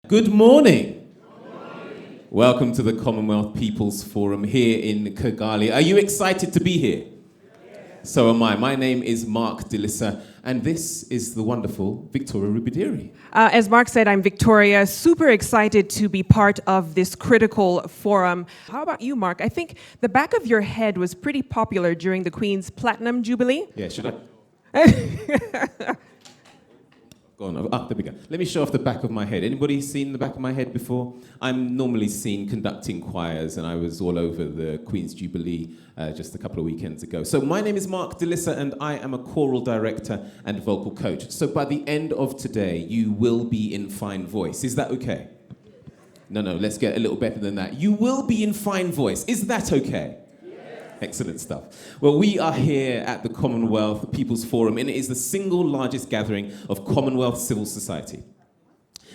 Good morning. Welcome to the Commonwealth People's Forum here in Kigali. Are you excited to be here? Yes. So am I. My name is Mark Delissa, and this is the wonderful Victoria Rubidiri. As Mark said, I'm Victoria, super excited to be part of this critical forum. How about you, Mark? I think the back of your head was pretty popular during the Queen's Platinum Jubilee. Yeah, should I? Go on. There we go. Let me show off the back of my head. Anybody seen the back of my head before? I'm normally seen conducting choirs, and I was all over the Queen's Jubilee just a couple of weekends ago. So my name is Mark Delissa, and I am a choral director and vocal coach. So by the end of today, you will be in fine voice. Is that okay? No, let's get a little better than that. You will be in fine voice. Is that okay? Excellent stuff. Well, we are here at the Commonwealth People's Forum, and it is the single largest gathering of Commonwealth civil society.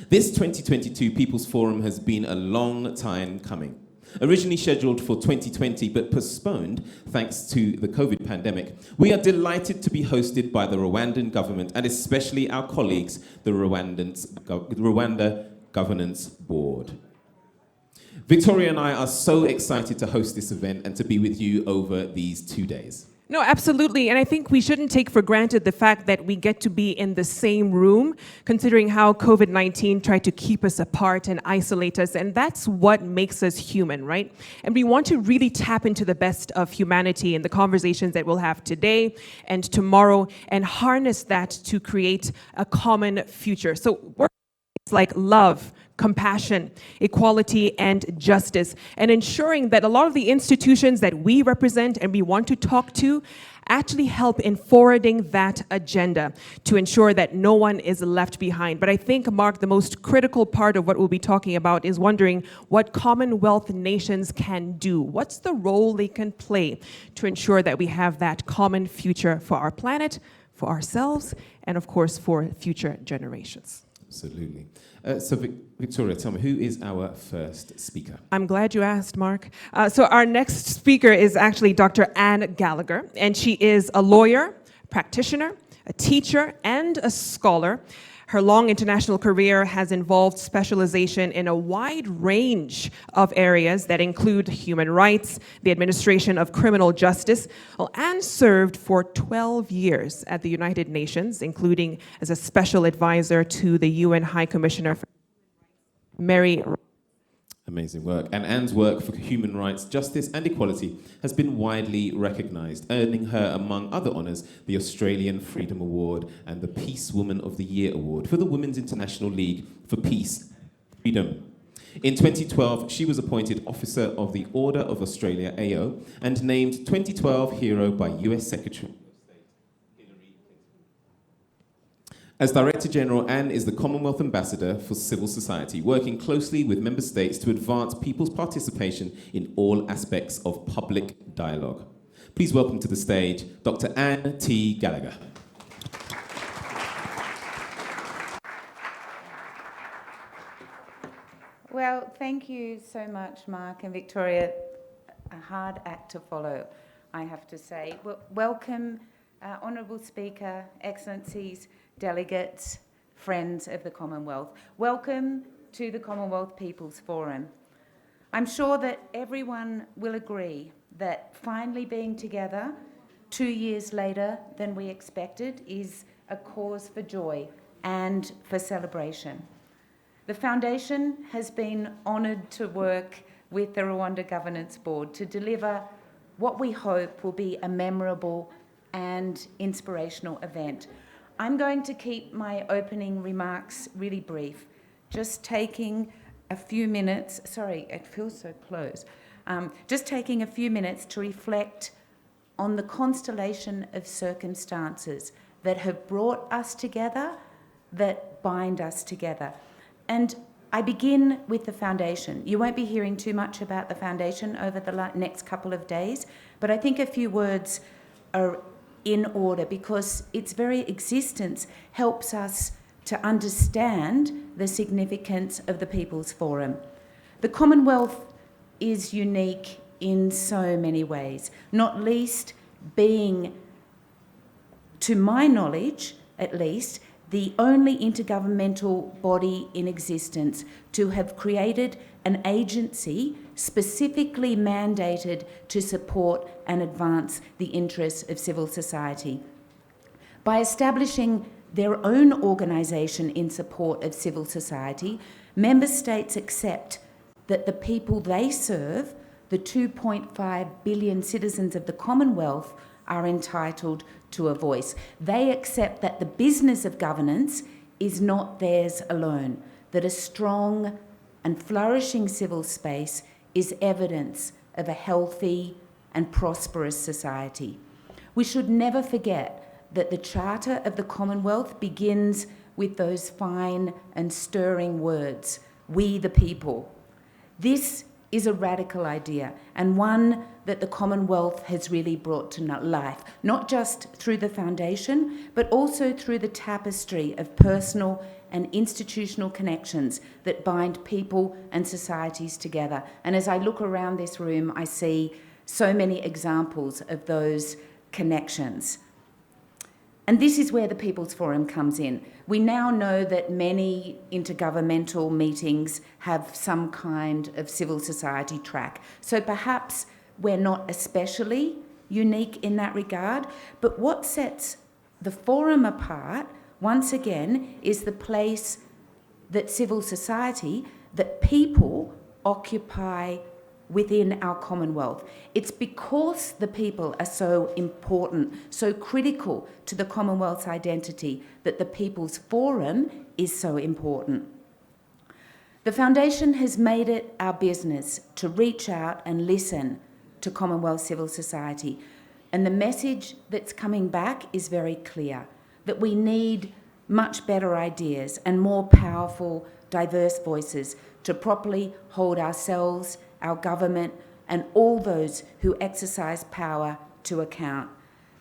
This 2022 People's Forum has been a long time coming. Originally scheduled for 2020, but postponed thanks to the COVID pandemic, we are delighted to be hosted by the Rwandan government and especially our colleagues, the Rwanda Governance Board. Victoria and I are so excited to host this event and to be with you over these 2 days. No, absolutely. And I think we shouldn't take for granted the fact that we get to be in the same room, considering how COVID-19 tried to keep us apart and isolate us. And that's what makes us human, right? And we want to really tap into the best of humanity in the conversations that we'll have today and tomorrow and harness that to create a common future. So words like love, compassion, equality, and justice, and ensuring that a lot of the institutions that we represent and we want to talk to actually help in forwarding that agenda to ensure that no one is left behind. But I think, Mark, the most critical part of what we'll be talking about is wondering what Commonwealth nations can do. What's the role they can play to ensure that we have that common future for our planet, for ourselves, and of course, for future generations? Absolutely. So Victoria, tell me, who is our first speaker? I'm glad you asked, Mark. So our next speaker is actually Dr. Anne Gallagher, and she is a lawyer, practitioner, a teacher, and a scholar. Her long international career has involved specialization in a wide range of areas that include human rights, the administration of criminal justice. Well, Anne served for 12 years at the United Nations, including as a special advisor to the UN High Commissioner for Mary. Amazing work. And Anne's work for human rights, justice and equality has been widely recognised, earning her, among other honours, the Australian Freedom Award and the Peace Woman of the Year Award for the Women's International League for Peace, Freedom. In 2012, she was appointed Officer of the Order of Australia, AO, and named 2012 Hero by US Secretary. As Director General, Anne is the Commonwealth Ambassador for Civil Society, working closely with member states to advance people's participation in all aspects of public dialogue. Please welcome to the stage Dr. Anne T. Gallagher. Well, thank you so much, Mark and Victoria. A hard act to follow, I have to say. Welcome, Honourable Speaker, Excellencies, delegates, friends of the Commonwealth. Welcome to the Commonwealth People's Forum. I'm sure that everyone will agree that finally being together 2 years later than we expected is a cause for joy and for celebration. The Foundation has been honoured to work with the Rwanda Governance Board to deliver what we hope will be a memorable and inspirational event. I'm going to keep my opening remarks really brief, just taking a few minutes, sorry, it feels so close, just taking a few minutes to reflect on the constellation of circumstances that have brought us together, that bind us together. And I begin with the Foundation. You won't be hearing too much about the Foundation over the next couple of days, but I think a few words are in order because its very existence helps us to understand the significance of the People's Forum. The Commonwealth is unique in so many ways, not least being, to my knowledge at least, the only intergovernmental body in existence to have created an agency specifically mandated to support and advance the interests of civil society. By establishing their own organisation in support of civil society, member states accept that the people they serve, the 2.5 billion citizens of the Commonwealth, are entitled to a voice. They accept that the business of governance is not theirs alone, that a strong and flourishing civil space is evidence of a healthy and prosperous society. We should never forget that the Charter of the Commonwealth begins with those fine and stirring words, "We the people." This is a radical idea, and one that the Commonwealth has really brought to life, not just through the foundation, but also through the tapestry of personal and institutional connections that bind people and societies together. And as I look around this room, I see so many examples of those connections. And this is where the People's Forum comes in. We now know that many intergovernmental meetings have some kind of civil society track. So perhaps we're not especially unique in that regard, but what sets the forum apart, once again, is the place that civil society, that people occupy within our Commonwealth. It's because the people are so important, so critical to the Commonwealth's identity, that the People's Forum is so important. The Foundation has made it our business to reach out and listen to Commonwealth civil society. And the message that's coming back is very clear, that we need much better ideas and more powerful, diverse voices to properly hold ourselves, our government, and all those who exercise power to account.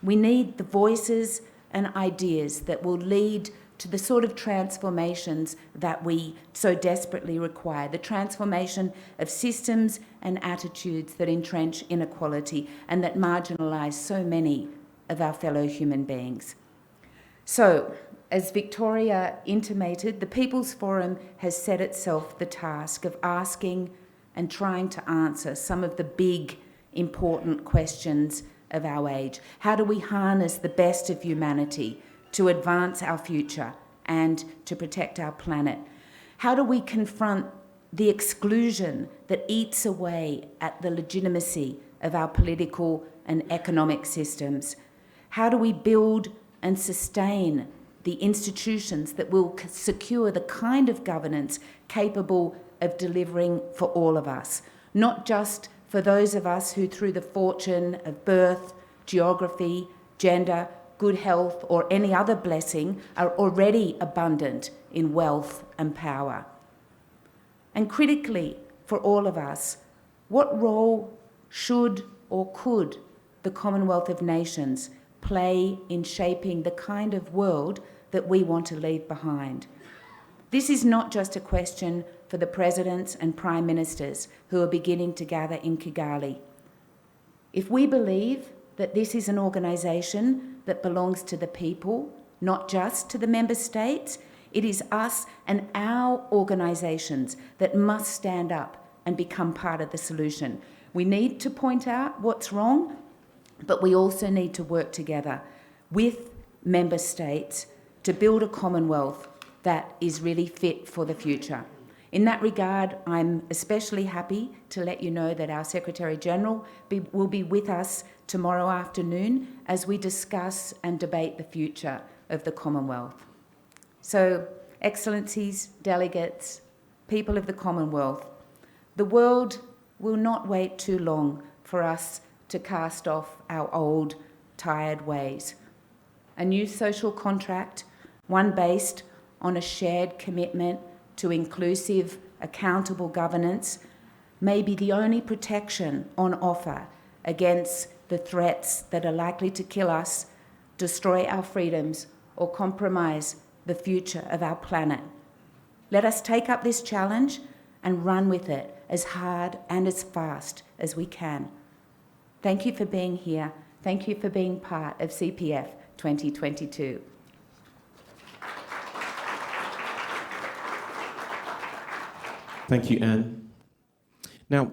We need the voices and ideas that will lead to the sort of transformations that we so desperately require, the transformation of systems and attitudes that entrench inequality and that marginalise so many of our fellow human beings. So, as Victoria intimated, the People's Forum has set itself the task of asking and trying to answer some of the big, important questions of our age. How do we harness the best of humanity to advance our future and to protect our planet? How do we confront the exclusion that eats away at the legitimacy of our political and economic systems? How do we build and sustain the institutions that will secure the kind of governance capable of delivering for all of us, not just for those of us who, through the fortune of birth, geography, gender, good health, or any other blessing, are already abundant in wealth and power. And critically, for all of us, what role should or could the Commonwealth of Nations play in shaping the kind of world that we want to leave behind? This is not just a question for the presidents and prime ministers who are beginning to gather in Kigali. If we believe that this is an organisation that belongs to the people, not just to the member states, it is us and our organisations that must stand up and become part of the solution. We need to point out what's wrong, but we also need to work together with member states to build a Commonwealth that is really fit for the future. In that regard, I'm especially happy to let you know that our Secretary-General will be with us tomorrow afternoon as we discuss and debate the future of the Commonwealth. So, Excellencies, delegates, people of the Commonwealth, the world will not wait too long for us to cast off our old, tired ways. A new social contract, one based on a shared commitment to inclusive, accountable governance, may be the only protection on offer against the threats that are likely to kill us, destroy our freedoms, or compromise the future of our planet. Let us take up this challenge and run with it as hard and as fast as we can. Thank you for being here. Thank you for being part of CPF 2022. Thank you, Anne. Now,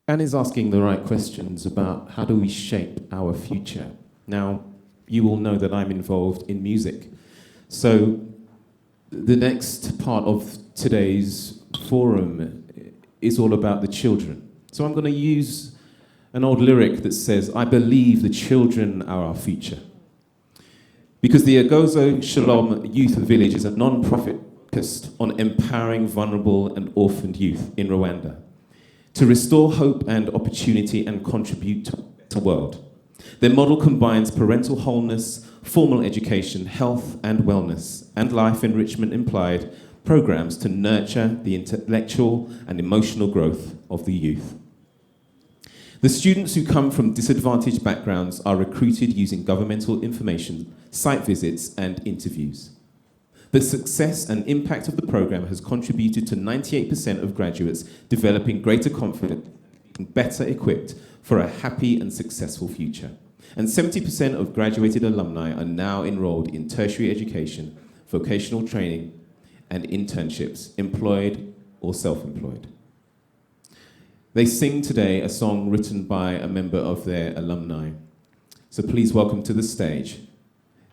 Anne is asking the right questions about how do we shape our future. Now, you all know that I'm involved in music. So the next part of today's forum is all about the children. So I'm going to use an old lyric that says, I believe the children are our future. Because the Agozo Shalom Youth Village is a non-profit focused on empowering vulnerable and orphaned youth in Rwanda to restore hope and opportunity and contribute to a better world. Their model combines parental wholeness, formal education, health and wellness, and life enrichment implied programs to nurture the intellectual and emotional growth of the youth. The students who come from disadvantaged backgrounds are recruited using governmental information, site visits, and interviews. The success and impact of the program has contributed to 98% of graduates developing greater confidence and better equipped for a happy and successful future. And 70% of graduated alumni are now enrolled in tertiary education, vocational training, and internships, employed or self-employed. They sing today a song written by a member of their alumni. So please welcome to the stage,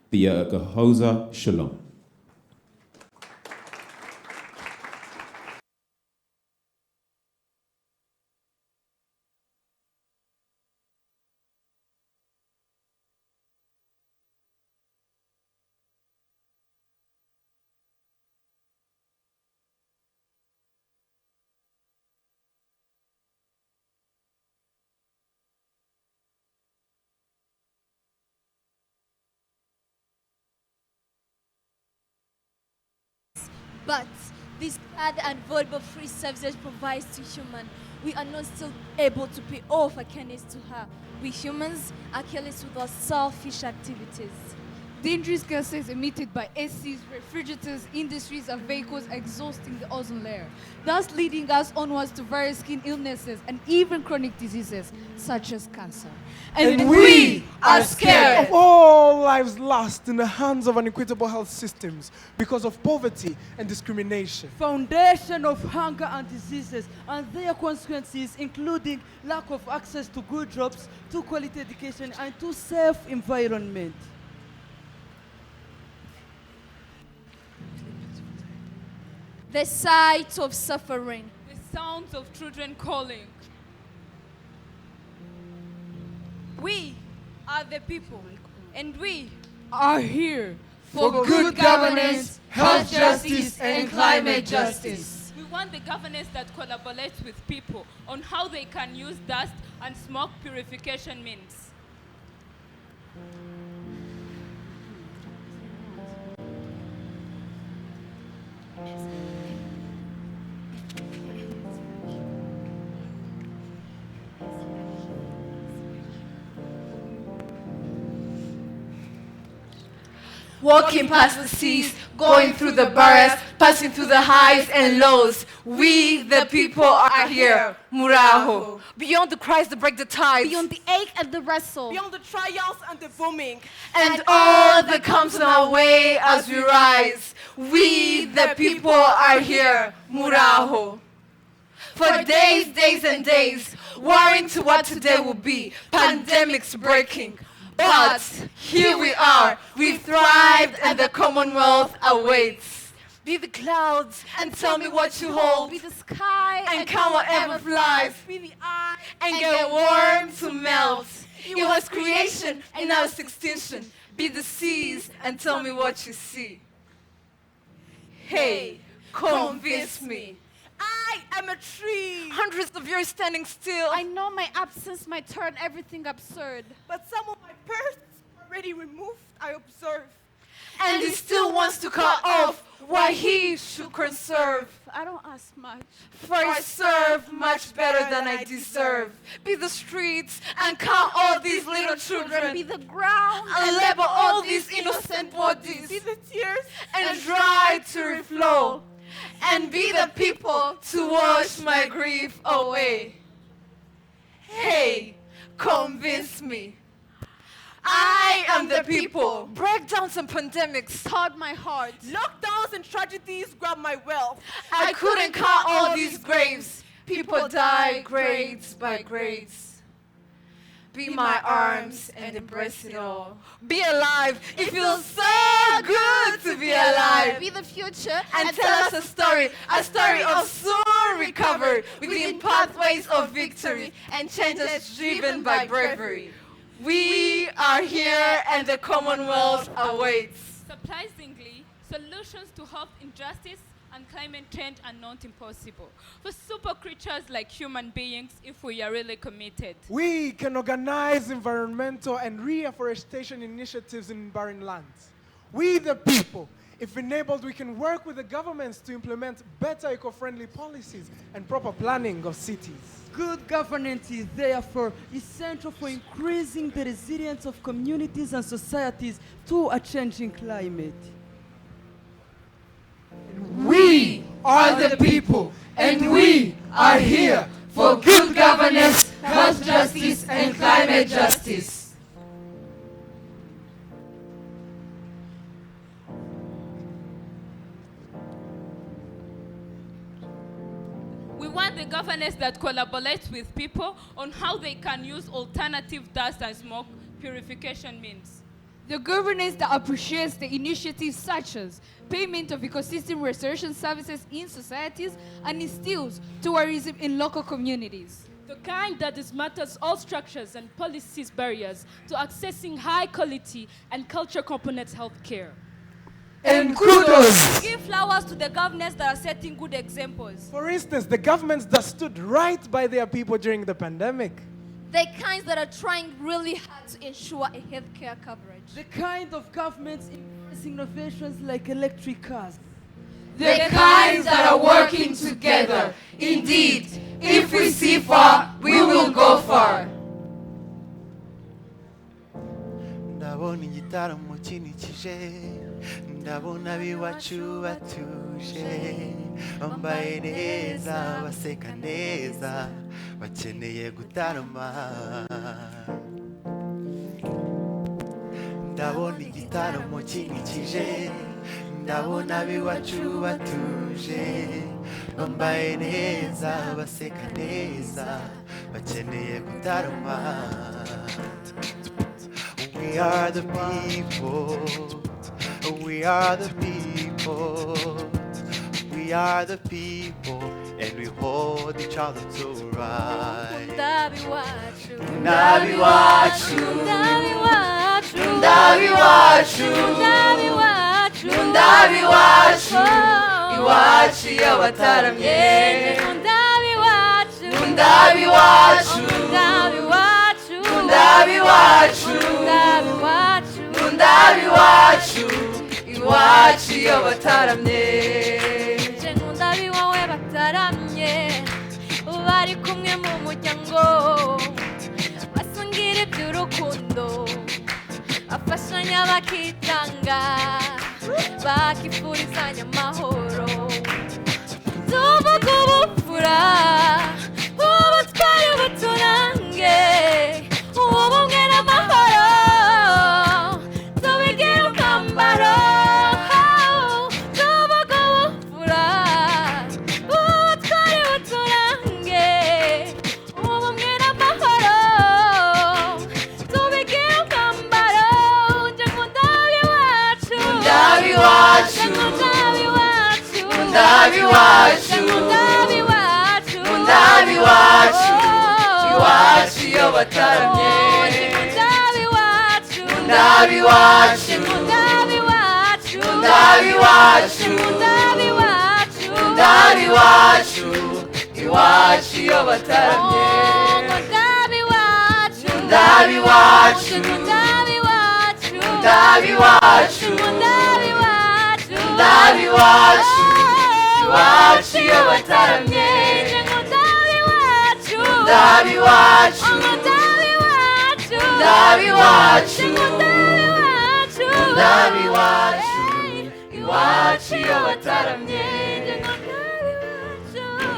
the Gahoza Shalom. But this bad and valuable free services provides to human, we are not still able to pay off our kindness to her. We humans are careless with our selfish activities. Dangerous gases emitted by ACs, refrigerators, industries, and vehicles exhausting the ozone layer, thus leading us onwards to various skin illnesses and even chronic diseases such as cancer. And we are scared of all lives lost in the hands of unequitable health systems because of poverty and discrimination. Foundation of hunger and diseases and their consequences, including lack of access to good jobs, to quality education, and to safe environment. The sight of suffering, The sounds of children calling. we are the people, and we Are here For good governance, health justice, and climate justice. We want the governance that collaborates with people on how they can use dust and smoke purification means. Walking past the seas, going through the barriers, passing through the highs and lows. We, the people, are here. Muraho. Beyond the cries that break the tides. beyond the ache and the wrestle, Beyond the trials and the booming. And all that comes on our way as we rise. We, the people, are here. Muraho. For days, days and days, worrying to what today will be. Pandemics breaking. But here we are, we've thrived and the Commonwealth awaits. Be the clouds and tell me what you hold. be the sky And count whatever flies. Be the eye. And get warm to melt. It was creation and now it's extinction. Be the seas and tell me what you see. Hey, convince me. I am a tree. Hundreds of years standing still. I know my absence might turn everything absurd. But some of my birds already removed, I observe. And he still wants to cut off what he should conserve. I don't ask much. For I serve much better than I deserve. Be the streets and count all these little children. Be the ground And label all these innocent bodies. Be the tears And dry to reflow. And be the people to wash my grief away. Hey, convince me. I am the people. Breakdowns and pandemics taught my heart. Lockdowns and tragedies grabbed my wealth. I couldn't count all these graves. People die grades by grades. Be my arms and embrace it all. Be alive. It feels so good to be alive. Be the future And tell us a story of soon recovery, within pathways of victory and changes driven by bravery. We are here and the Commonwealth awaits. Surprisingly, solutions to health injustice and climate change are not impossible for super creatures like human beings if we are really committed. We can organize environmental and reforestation initiatives in barren lands. We, the people, if enabled, we can work with the governments to implement better eco-friendly policies and proper planning of cities. Good governance is therefore essential for increasing the resilience of communities and societies to a changing climate. We are the people, and we are here for good governance, health justice, and climate justice. We want the governance that collaborates with people on how they can use alternative dust and smoke purification means. The governance that appreciates the initiatives such as payment of ecosystem restoration services in societies and instills tourism in local communities. The kind that dismantles all structures and policies barriers to accessing high quality and culture component healthcare. And kudos! Give flowers to the governments that are setting good examples. For instance, the governments that stood right by their people during the pandemic. The kinds that are trying really hard to ensure a healthcare coverage. The kind of governments embracing innovations like electric cars. The kinds that are working together. Indeed, if we see far, we will go far. Ndabona igitaramo kinikije, ndabona abiwacu batuje, bambaye neza baseka neza, bakeneye gutarama. Ndabona igitaramo kinikije, ndabona abiwacu batuje, bambaye neza baseka neza, bakeneye gutarama. We are the people, we are the people, we are the people, and we hold each other to right. Ndabi wacu, Ndabi wacu, ndabi wacu, Ndabi wacu, ndabi wacu, Ndabi wacu, iwacu y'abataramye. Ndabi wacu, Ndabi wacu, ndabi wacu, Ndabi wacu, ndabi wacu, Ndabi wacu, iwacu y'abataramye. nje ndabi wawe bataramye, bari kumwe mu muryango, basungira iby'urukundo, afashanya bakitanga, bakifurizanya amahoro, tuvuga ubupfura, ubutwari ubuturange, ubumwe n'amahoro, tubigire umwambaro, tuvuga ubupfura, ubutwari ubuturange, ubumwe n'amahoro, tubigire umwambaro, nje ndabi wacu, Ndabi wacu, ndabi wacu, Ndabi wacu, ndabi wacu, Ndabi wacu, iwacu y'abataramye. ndabi wacu, Ndabi wacu, ndabi wacu, Ndabi wacu, ndabi wacu, Ndabi wacu, iwacu y'abataramye. ndabi wacu, Ndabi wacu, ndabi wacu, Ndabi wacu, ndabi wacu, Ndabi wacu, iwacu y'abataramye. ndabi wacu, Ndabi wacu, ndabi wacu, Ndabi wacu, ndabi Ndabi wacu, wacu, iwacu y'abataramye.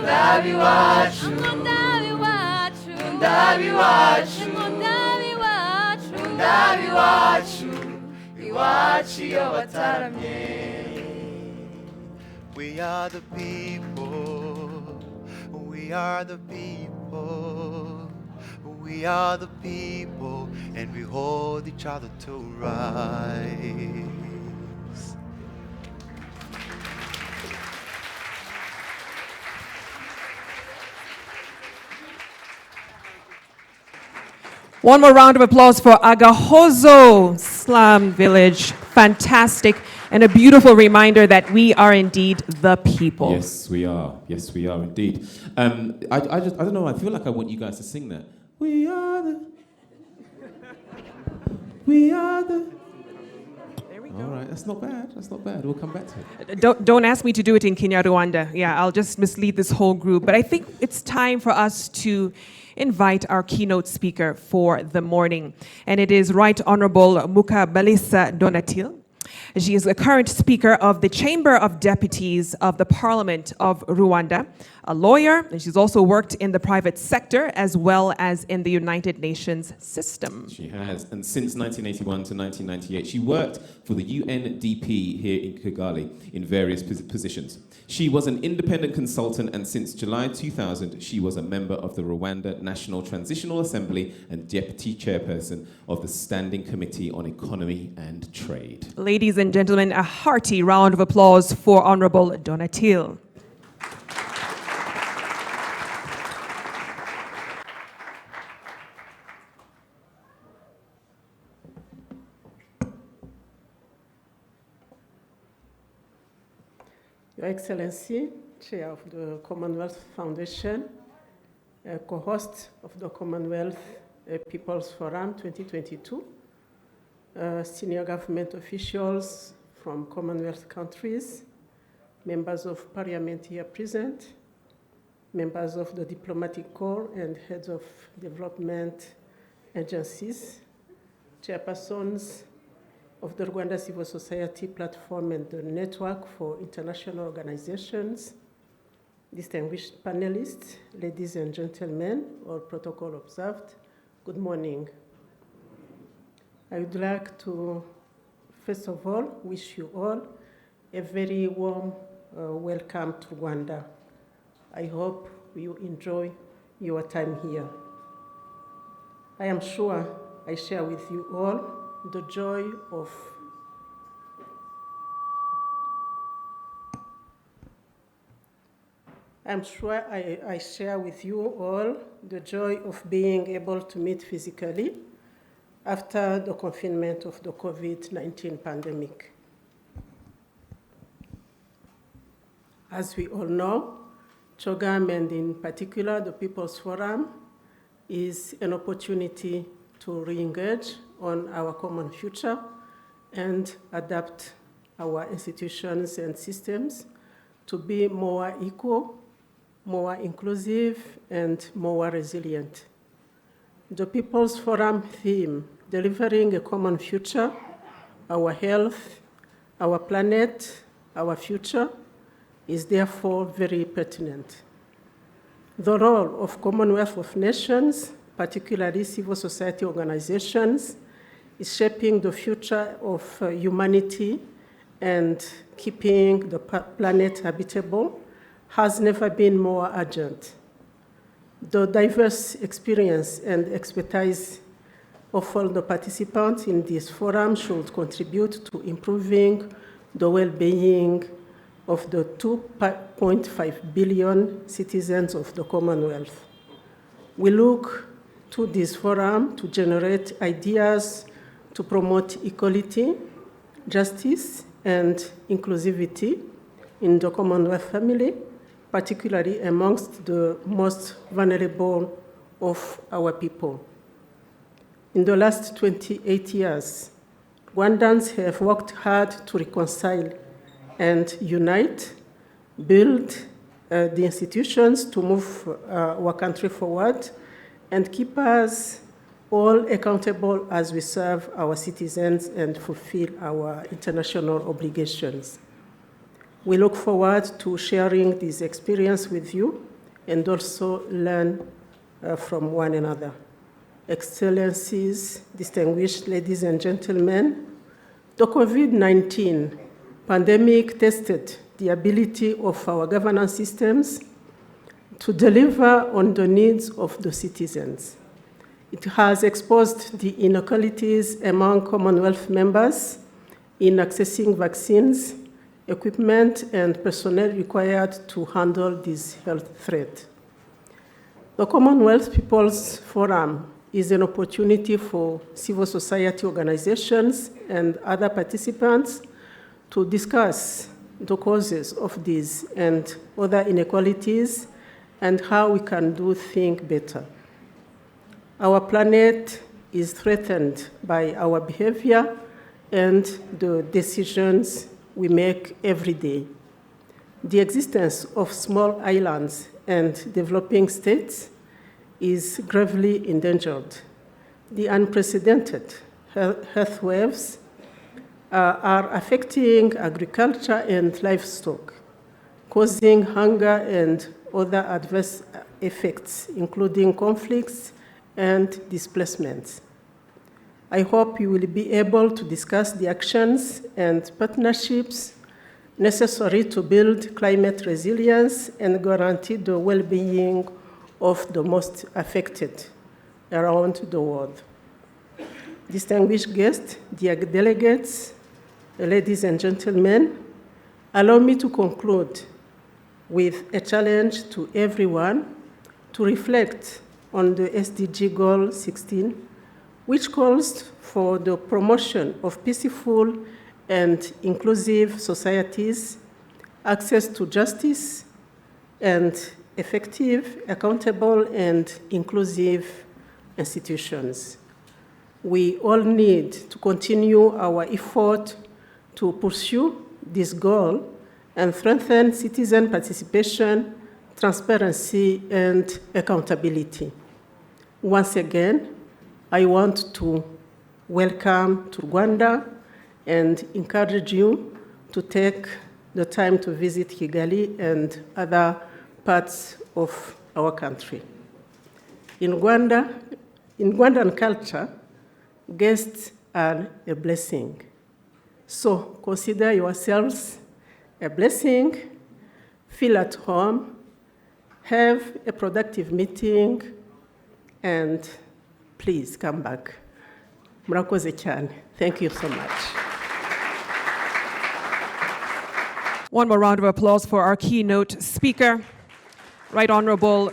Ndabi wacu, ndabi wacu, Ndabi wacu, ndabi wacu, n'ab'iwacu iwacu iyo bataramye. We are the people, we are the people, we are the people, and we hold each other to rise. One more round of applause for Agahozo Slum Village. Fantastic and a beautiful reminder that we are indeed the people. Yes, we are. Yes, we are indeed. I don't know. I feel like I want you guys to sing that. We are the. We are the. There we All right, that's not bad. That's not bad. We'll come back to it. Don't ask me to do it in Kinyarwanda. Yeah, I'll just mislead this whole group. But I think it's time for us to invite our keynote speaker for the morning. And it is Right Honorable Mukabalisa Donatil. She is the current Speaker of the Chamber of Deputies of the Parliament of Rwanda, a lawyer, and she's also worked in the private sector as well as in the United Nations system. She has, and since 1981 to 1998, she worked for the UNDP here in Kigali in various positions. She was an independent consultant, and since July 2000, she was a member of the Rwanda National Transitional Assembly and deputy chairperson of the Standing Committee on Economy and Trade. Ladies and gentlemen, a hearty round of applause for Honorable Donatil. Your Excellency, Chair of the Commonwealth Foundation, co-host of the Commonwealth People's Forum 2022, senior government officials from Commonwealth countries, members of parliament here present, members of the diplomatic corps and heads of development agencies, chairpersons of the Rwanda Civil Society Platform and the Network for International Organizations, distinguished panelists, ladies and gentlemen, all protocol observed, good morning. I would like to, first of all, wish you all a very warm welcome to Rwanda. I hope you enjoy your time here. I am sure I share with you all the joy of I'm sure I share with you all the joy of being able to meet physically after the confinement of the COVID-19 pandemic. As we all know, CHOGM, and in particular the People's Forum, is an opportunity to re-engage on our common future and adapt our institutions and systems to be more equal, more inclusive, and more resilient. The People's Forum theme, delivering a common future, our health, our planet, our future, is therefore very pertinent. The role of Commonwealth of Nations, particularly civil society organizations, is shaping the future of humanity and keeping the planet habitable has never been more urgent. The diverse experience and expertise of all the participants in this forum should contribute to improving the well-being of the 2.5 billion citizens of the Commonwealth. We look to this forum to generate ideas to promote equality, justice, and inclusivity in the Commonwealth family, particularly amongst the most vulnerable of our people. In the last 28 years, Rwandans have worked hard to reconcile and unite, build the institutions to move our country forward, and keep us all accountable as we serve our citizens and fulfill our international obligations. We look forward to sharing this experience with you and also learn from one another. Excellencies, distinguished ladies and gentlemen, the COVID-19 pandemic tested the ability of our governance systems to deliver on the needs of the citizens. It has exposed the inequalities among Commonwealth members in accessing vaccines, equipment, and personnel required to handle this health threat. The Commonwealth People's Forum is an opportunity for civil society organizations and other participants to discuss the causes of these and other inequalities and how we can do things better. Our planet is threatened by our behavior and the decisions we make every day. The existence of small islands and developing states is gravely endangered. The unprecedented health waves are affecting agriculture and livestock, causing hunger and other adverse effects, including conflicts and displacements. I hope you will be able to discuss the actions and partnerships necessary to build climate resilience and guarantee the well-being of the most affected around the world. Distinguished guests, dear delegates, ladies and gentlemen, allow me to conclude with a challenge to everyone to reflect on the SDG Goal 16, which calls for the promotion of peaceful and inclusive societies, access to justice, and effective, accountable, and inclusive institutions. We all need to continue our effort to pursue this goal and strengthen citizen participation, transparency, and accountability. Once again, I want to welcome to Rwanda and encourage you to take the time to visit Kigali and other parts of our country. In Rwandan culture, guests are a blessing. So consider yourselves a blessing, feel at home, have a productive meeting, and please come back. Murakoze cyane. Thank you so much. One more round of applause for our keynote speaker, Right Honorable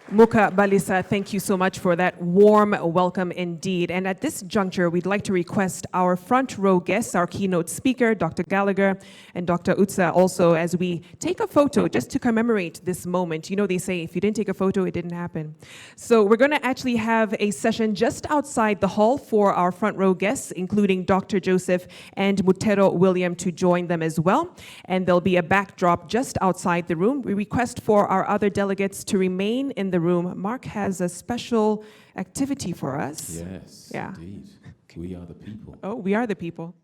Muka Balisa. Thank you so much for that warm welcome indeed. And at this juncture, we'd like to request our front row guests, our keynote speaker, Dr. Gallagher and Dr. Utsa, also as we take a photo just to commemorate this moment. You know, they say if you didn't take a photo, it didn't happen. So we're going to actually have a session just outside the hall for our front row guests, including Dr. Joseph and Mutero William to join them as well. And there'll be a backdrop just outside the room. We request for our other delegates to remain in the room. Mark has a special activity for us. Yes, yeah. indeed. We are the people. Oh, we are the people.